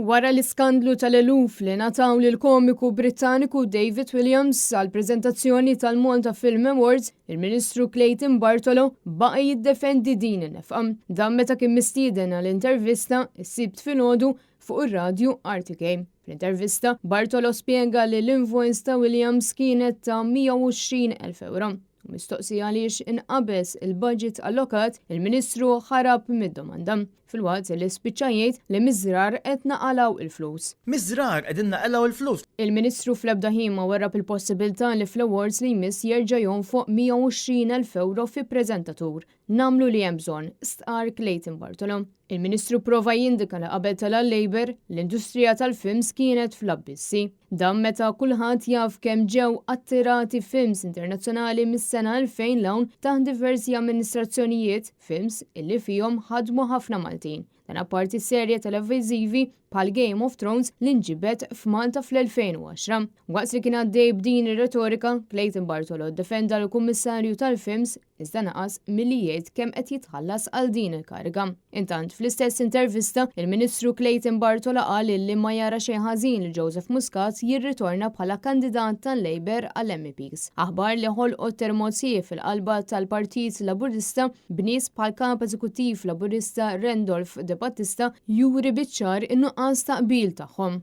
Wara l-iskandlu tal-eluf li nataw lill-komiku Brittaniku David Williams għal preżentazzjoni tal-Malta Film Awards, il-Ministru Clayton Bartolo baqa' jiddefendi din in-nefqa. Dan meta kien mistieden għall-intervista s-sibt filgħodu fuq ir-radju RTK. Fl-intervista, Bartolo spjega li l-invoice ta' Williams kienet ta' 120,000 euro. Mistoqsija għaliex inqabes il-budget allokat, il-Ministru ħarab mid-domanda. Fil-waqt li spiċċa jgħid li miżrar qed naqalaw il-flus. Miżrar qegħdin naqalaw il-flus. Il-Ministru fl-ebda ħima warrab il-possibilità li fl-awards li jmiss jerġa' jonfoq 120,000 euro fi preżentatur. Namlu li hemm bżonn, stqar Clayton Bartolo. Il-Ministru prova jindika li qabel tal-Labour l-industrija tal-films kienet fl-abbissi. Dan meta kulħadd jaf kemm ġew attirati films internazzjonali mis-sena 2000 l-hawn taħt diversi amministrazzjonijiet films illi fihom ħadmu ħafna Maltin. Dan apparti serje televiżivi bħal Game of Thrones li nġibet f'Malta fl-2010. Waqt li kien għaddej b'din ir-retorika, Clayton Bartolo ddefenda l-Kummissarju tal-Films iżda naqas milli jgħid kemm qed jitħallas għal din il-kariga. Intant fl-istess intervista, il-Ministru Clayton Bartolo qal li ma jara xejn ħażin li Joseph Muscat jirritorna bħala kandidat tal-Labour għall-MEPs. Aħbar li ħolqot termozzi fil-qalba tal-Partit Laburista b'nies bħal kap eżekuttiv Laburista Randolph De Battista juri biċ-ċar in-nuqqas ta' qbil tagħhom.